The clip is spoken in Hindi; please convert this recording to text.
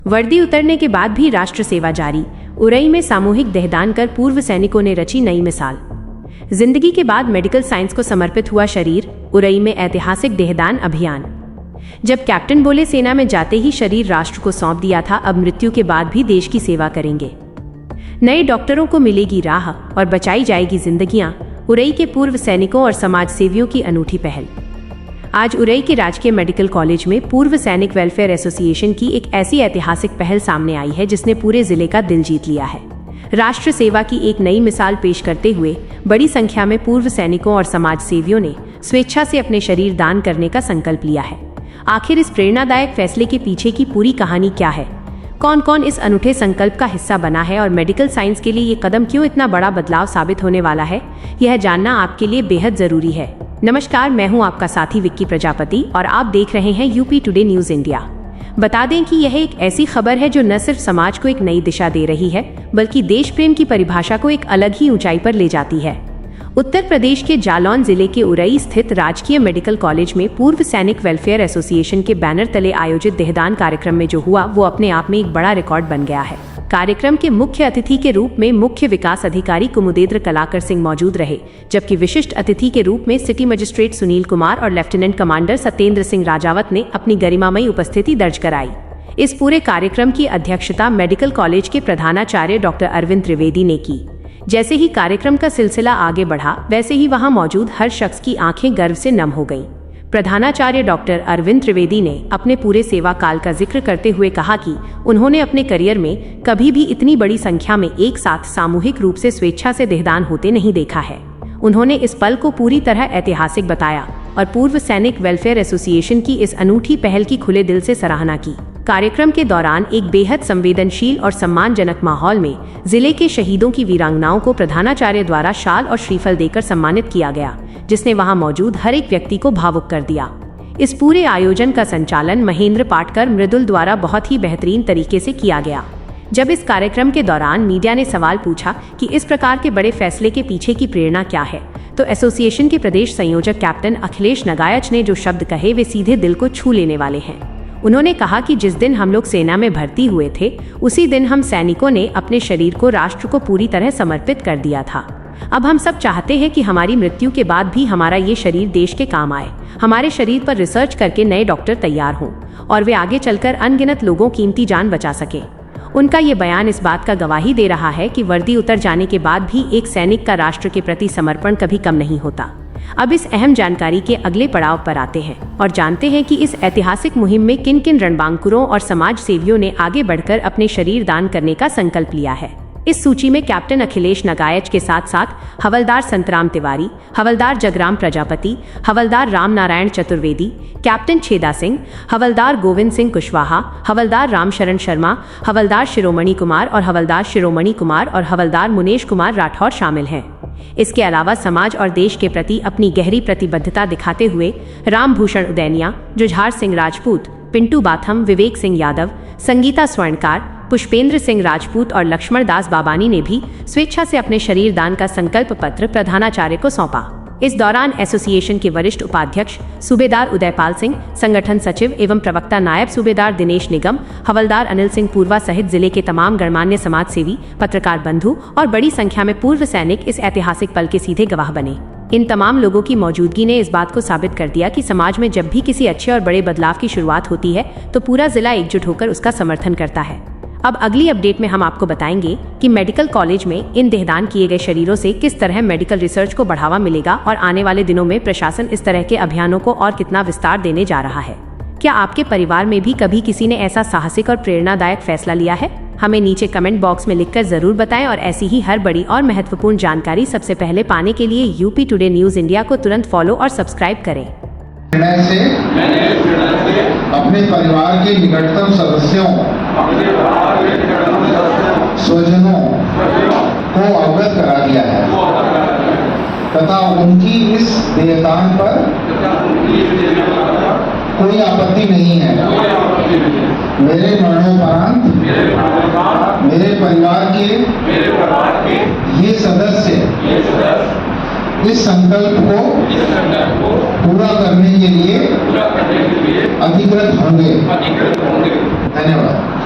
वर्दी उतरने के बाद भी राष्ट्र सेवा जारी। उरई में सामूहिक देहदान कर पूर्व सैनिकों ने रची नई मिसाल। जिंदगी के बाद मेडिकल साइंस को समर्पित हुआ शरीर, उरई में ऐतिहासिक देहदान अभियान। जब कैप्टन बोले सेना में जाते ही शरीर राष्ट्र को सौंप दिया था, अब मृत्यु के बाद भी देश की सेवा करेंगे। नए डॉक्टरों को मिलेगी राह और बचाई जाएगी जिंदगियां, उरई के पूर्व सैनिकों और समाज सेवियों की अनूठी पहल। आज उरई के राजकीय मेडिकल कॉलेज में पूर्व सैनिक वेलफेयर एसोसिएशन की एक ऐसी ऐतिहासिक पहल सामने आई है जिसने पूरे जिले का दिल जीत लिया है। राष्ट्र सेवा की एक नई मिसाल पेश करते हुए बड़ी संख्या में पूर्व सैनिकों और समाज सेवियों ने स्वेच्छा से अपने शरीर दान करने का संकल्प लिया है। आखिर इस प्रेरणादायक फैसले के पीछे की पूरी कहानी क्या है, कौन कौन इस अनूठे संकल्प का हिस्सा बना है और मेडिकल साइंस के लिए ये कदम क्यों इतना बड़ा बदलाव साबित होने वाला है, यह जानना आपके लिए बेहद जरूरी है। नमस्कार, मैं हूं आपका साथी विक्की प्रजापति और आप देख रहे हैं यूपी टुडे न्यूज इंडिया। बता दें कि यह एक ऐसी खबर है जो न सिर्फ समाज को एक नई दिशा दे रही है, बल्कि देश प्रेम की परिभाषा को एक अलग ही ऊंचाई पर ले जाती है। उत्तर प्रदेश के जालौन जिले के उरई स्थित राजकीय मेडिकल कॉलेज में पूर्व सैनिक वेलफेयर एसोसिएशन के बैनर तले आयोजित देहदान कार्यक्रम में जो हुआ वो अपने आप में एक बड़ा रिकॉर्ड बन गया है। कार्यक्रम के मुख्य अतिथि के रूप में मुख्य विकास अधिकारी कुमुदेंद्र कलाकर सिंह मौजूद रहे, जबकि विशिष्ट अतिथि के रूप में सिटी मजिस्ट्रेट सुनील कुमार और लेफ्टिनेंट कमांडर सत्येंद्र सिंह राजावत ने अपनी गरिमामयी उपस्थिति दर्ज कराई। इस पूरे कार्यक्रम की अध्यक्षता मेडिकल कॉलेज के प्रधानाचार्य डॉक्टर अरविंद त्रिवेदी ने की। जैसे ही कार्यक्रम का सिलसिला आगे बढ़ा, वैसे ही वहां मौजूद हर शख्स की आंखें गर्व से नम हो गईं। प्रधानाचार्य डॉक्टर अरविंद त्रिवेदी ने अपने पूरे सेवा काल का जिक्र करते हुए कहा कि उन्होंने अपने करियर में कभी भी इतनी बड़ी संख्या में एक साथ सामूहिक रूप से स्वेच्छा से देहदान होते नहीं देखा है। उन्होंने इस पल को पूरी तरह ऐतिहासिक बताया और पूर्व सैनिक वेलफेयर एसोसिएशन की इस अनूठी पहल की खुले दिल से सराहना की। कार्यक्रम के दौरान एक बेहद संवेदनशील और सम्मानजनक माहौल में जिले के शहीदों की वीरांगनाओं को प्रधानाचार्य द्वारा शाल और श्रीफल देकर सम्मानित किया गया, जिसने वहां मौजूद हर एक व्यक्ति को भावुक कर दिया। इस पूरे आयोजन का संचालन महेंद्र पाटकर मृदुल द्वारा बहुत ही बेहतरीन तरीके से किया गया। जब इस कार्यक्रम के दौरान मीडिया ने सवाल पूछा कि इस प्रकार के बड़े फैसले के पीछे की प्रेरणा क्या है, तो एसोसिएशन के प्रदेश संयोजक कैप्टन अखिलेश नगायच ने जो शब्द कहे वे सीधे दिल को छू लेने वाले हैं। उन्होंने कहा कि जिस दिन हम लोग सेना में भर्ती हुए थे, उसी दिन हम सैनिकों ने अपने शरीर को राष्ट्र को पूरी तरह समर्पित कर दिया था। अब हम सब चाहते हैं कि हमारी मृत्यु के बाद भी हमारा ये शरीर देश के काम आए, हमारे शरीर पर रिसर्च करके नए डॉक्टर तैयार हों और वे आगे चलकर अनगिनत लोगों की कीमती जान बचा सके। उनका ये बयान इस बात का गवाही दे रहा है कि वर्दी उतर जाने के बाद भी एक सैनिक का राष्ट्र के प्रति समर्पण कभी कम नहीं होता। अब इस अहम जानकारी के अगले पड़ाव पर आते हैं और जानते हैं कि इस ऐतिहासिक मुहिम में किन किन रणबांकुरों और समाज सेवियों ने आगे बढ़कर अपने शरीर दान करने का संकल्प लिया है। इस सूची में कैप्टन अखिलेश नगायच के साथ साथ हवलदार संतराम तिवारी, हवलदार जगराम प्रजापति, हवलदार राम नारायण चतुर्वेदी, कैप्टन छेदा सिंह, हवलदार गोविंद सिंह कुशवाहा, हवलदार रामशरण शर्मा, हवलदार शिरोमणि कुमार और हवलदार शिरोमणि कुमार और हवलदार मुनेश कुमार राठौर शामिल हैं। इसके अलावा समाज और देश के प्रति अपनी गहरी प्रतिबद्धता दिखाते हुए रामभूषण उदैनिया, जुझार सिंह राजपूत, पिंटू बाथम, विवेक सिंह यादव, संगीता स्वर्णकार, पुष्पेंद्र सिंह राजपूत और लक्ष्मण दास बाबानी ने भी स्वेच्छा से अपने शरीर दान का संकल्प पत्र प्रधानाचार्य को सौंपा। इस दौरान एसोसिएशन के वरिष्ठ उपाध्यक्ष सूबेदार उदयपाल सिंह, संगठन सचिव एवं प्रवक्ता नायब सूबेदार दिनेश निगम, हवलदार अनिल सिंह पूर्वा सहित जिले के तमाम गणमान्य समाज सेवी, पत्रकार बंधु और बड़ी संख्या में पूर्व सैनिक इस ऐतिहासिक पल के सीधे गवाह बने। इन तमाम लोगों की मौजूदगी ने इस बात को साबित कर दिया कि समाज में जब भी किसी अच्छे और बड़े बदलाव की शुरुआत होती है तो पूरा जिला एकजुट होकर उसका समर्थन करता है। अब अगली अपडेट में हम आपको बताएंगे कि मेडिकल कॉलेज में इन देहदान किए गए शरीरों से किस तरह मेडिकल रिसर्च को बढ़ावा मिलेगा और आने वाले दिनों में प्रशासन इस तरह के अभियानों को और कितना विस्तार देने जा रहा है। क्या आपके परिवार में भी कभी किसी ने ऐसा साहसिक और प्रेरणादायक फैसला लिया है? हमें नीचे कमेंट बॉक्स में लिखकर जरूर बताएं और ऐसी ही हर बड़ी और महत्वपूर्ण जानकारी सबसे पहले पाने के लिए यूपी टुडे न्यूज इंडिया को तुरंत फॉलो और सब्सक्राइब करें। अपने परिवार के निकटतम सदस्यों, स्वजनों को अवगत करा दिया है तथा उनकी इस देहदान पर कोई आपत्ति नहीं है। मेरे मरणोपरांत मेरे परिवार के ये सदस्य इस संकल्प को पूरा करने के लिए अधिकृत होंगे। धन्यवाद।